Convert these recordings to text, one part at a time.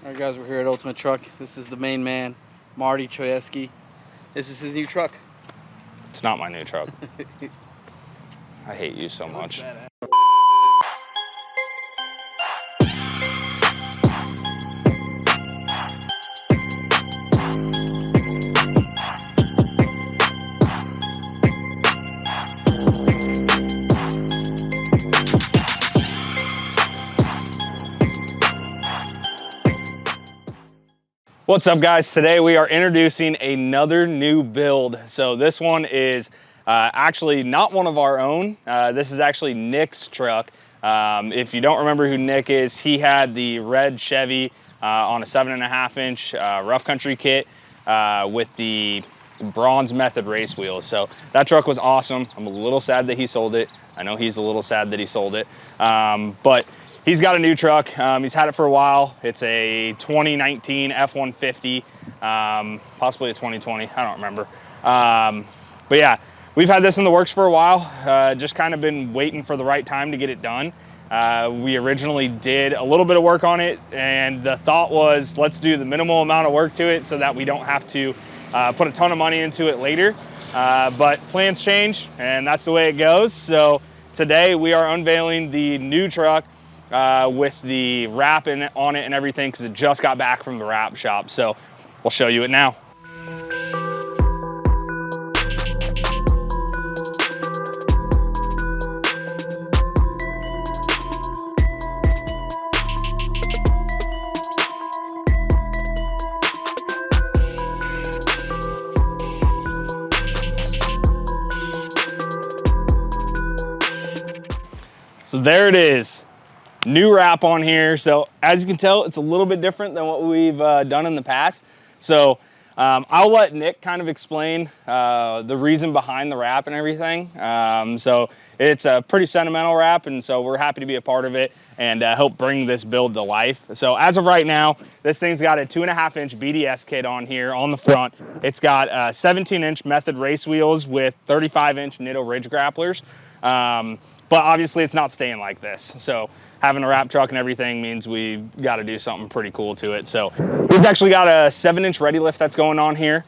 All right, guys, we're here at Ultimate Truck. This is the main man, Marty Choyeski. This is his new truck. It's not my new truck. I hate you so much. What's up, guys? Today we are introducing another new build. So this one is actually not one of our own. This is actually Nick's truck. If you don't remember who Nick is, he had the red Chevy on a 7.5 inch rough country kit with the bronze method race wheels. So that truck was awesome. I'm a little sad that he sold it. I know he's a little sad that he sold it, but he's got a new truck. He's had it for a while. It's a 2019 F-150, possibly a 2020, I don't remember. But yeah, we've had this in the works for a while, just kind of been waiting for the right time to get it done. We originally did a little bit of work on it, and the thought was, let's do the minimal amount of work to it so that we don't have to put a ton of money into it later. But plans change, and that's the way it goes. So today we are unveiling the new truck with the wrap on it and everything, because it just got back from the wrap shop. So we'll show you it now. So there it is. New wrap on here. So as you can tell, it's a little bit different than what we've done in the past. So I'll let Nick kind of explain the reason behind the wrap and everything. So it's a pretty sentimental wrap, and so we're happy to be a part of it and help bring this build to life. So as of right now, this thing's got a 2.5 inch BDS kit on here on the front. It's got 17 inch method race wheels with 35 inch Nitto ridge grapplers. But obviously it's not staying like this. So having a wrap truck and everything means we got to do something pretty cool to it. So we've actually got a 7-inch Readylift that's going on here.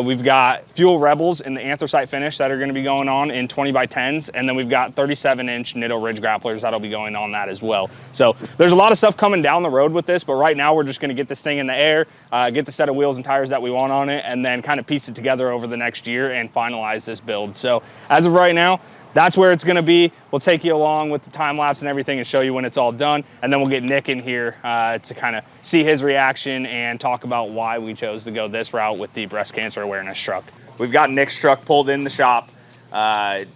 We've got Fuel Rebels in the anthracite finish that are going to be going on in 20x10s. And then we've got 37-inch Nitto ridge grapplers that'll be going on that as well. So there's a lot of stuff coming down the road with this, but right now we're just going to get this thing in the air, get the set of wheels and tires that we want on it, and then kind of piece it together over the next year and finalize this build. So as of right now, that's where it's gonna be. We'll take you along with the time lapse and everything and show you when it's all done. And then we'll get Nick in here to kind of see his reaction and talk about why we chose to go this route with the breast cancer awareness truck. We've got Nick's truck pulled in the shop. I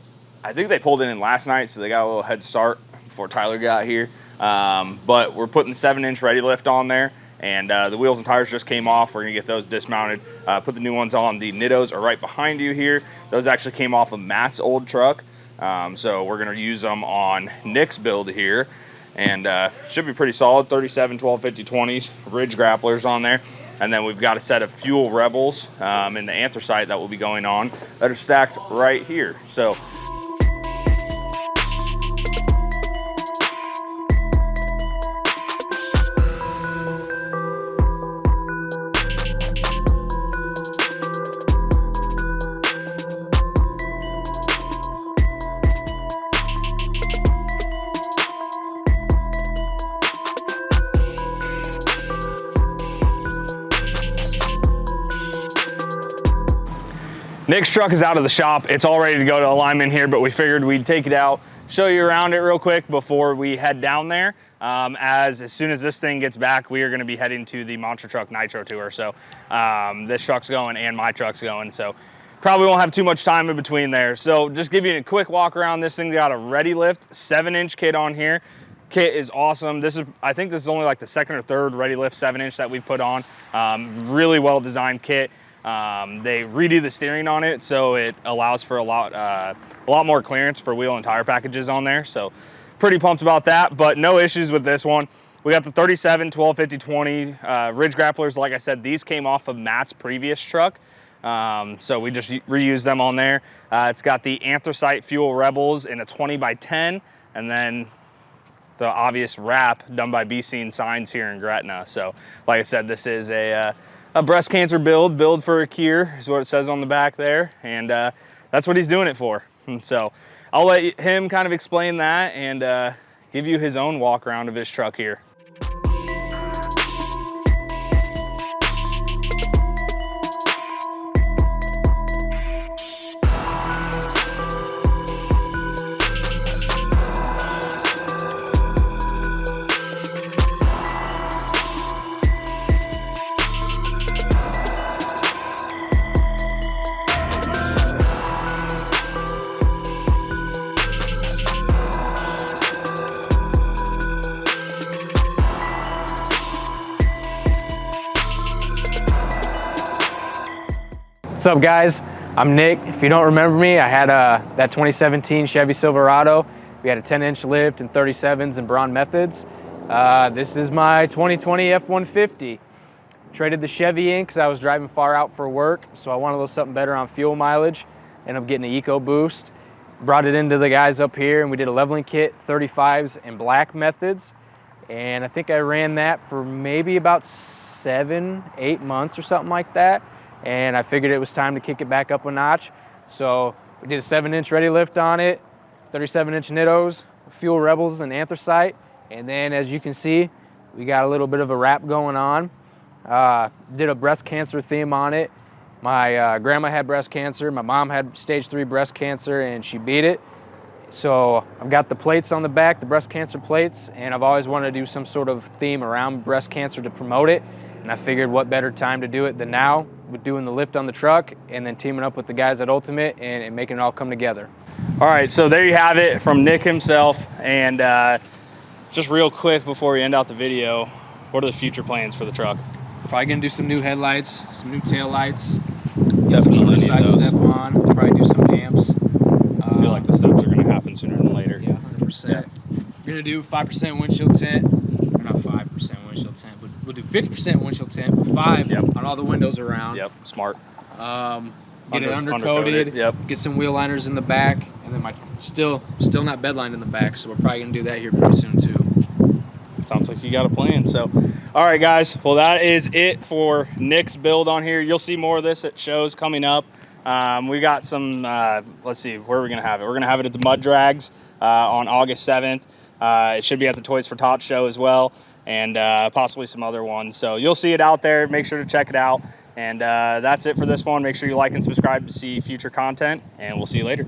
think they pulled it in last night, so they got a little head start before Tyler got here. But we're putting the 7-inch Readylift on there. And the wheels and tires just came off. We're gonna get those dismounted, put the new ones on. The Nittos are right behind you here. Those actually came off of Matt's old truck. So we're gonna use them on Nick's build here, and should be pretty solid. 37, 12, 50, 20s, ridge grapplers on there. And then we've got a set of Fuel Rebels in the anthracite that will be going on that are stacked right here. So Nick's truck is out of the shop. It's all ready to go to alignment here, but we figured we'd take it out, show you around it real quick before we head down there. As soon as this thing gets back, we are gonna be heading to the Monster Truck Nitro Tour. So this truck's going and my truck's going. So probably won't have too much time in between there. So just give you a quick walk around. This thing's got a Readylift 7-inch kit on here. Kit is awesome. I think this is only like the second or third Readylift 7-inch that we've put on. Really well designed kit. They redo the steering on it, so it allows for a lot more clearance for wheel and tire packages on there. So pretty pumped about that, but no issues with this one. We got the 37, 12, 50, 20 ridge grapplers. Like I said, these came off of Matt's previous truck. So we just reused them on there. It's got the anthracite Fuel Rebels in a 20x10, and then the obvious wrap done by Be Seen Signs here in Gretna. So like I said, this is a breast cancer build for a cure is what it says on the back there. And that's what he's doing it for. And so I'll let him kind of explain that and give you his own walk around of his truck here. What's up, guys? I'm Nick. If you don't remember me, I had that 2017 Chevy Silverado. We had a 10-inch lift and 37s and Braun methods. This is my 2020 F-150. Traded the Chevy in because I was driving far out for work, so I wanted a little something better on fuel mileage. Ended up getting an Eco Boost. Brought it into the guys up here, and we did a leveling kit, 35s and black methods. And I think I ran that for maybe about 7-8 months or something like that. And I figured it was time to kick it back up a notch. So we did a 7-inch Readylift on it, 37-inch Nittos, Fuel Rebels and Anthracite. And then as you can see, we got a little bit of a wrap going on. Did a breast cancer theme on it. My grandma had breast cancer, my mom had stage 3 breast cancer, and she beat it. So I've got the plates on the back, the breast cancer plates, and I've always wanted to do some sort of theme around breast cancer to promote it. And I figured what better time to do it than now with doing the lift on the truck and then teaming up with the guys at Ultimate and making it all come together. All right, so there you have it from Nick himself. And just real quick before we end out the video, what are the future plans for the truck? Probably gonna do some new headlights, some new tail lights, Definitely some side step on, probably do some amps. I feel like the steps are gonna happen sooner than later. Yeah, 100%. We're gonna do 5% windshield tint, or not 5% windshield tint, but we'll do 50% windshield tint with 5 on all the windows around. Yep, smart. Get it undercoated. Yep. Get some wheel liners in the back, and then my still not bedlined in the back, so we're probably gonna do that here pretty soon too. Sounds like you got a plan. So, all right, guys. Well, that is it for Nick's build on here. You'll see more of this at shows coming up. We got some. Let's see, where are we gonna have it? We're gonna have it at the Mud Drags on August 7th. It should be at the Toys for Tots show as well, and possibly some other ones. So you'll see it out there. Make sure to check it out. And that's it for this one. Make sure you like and subscribe to see future content, and we'll see you later.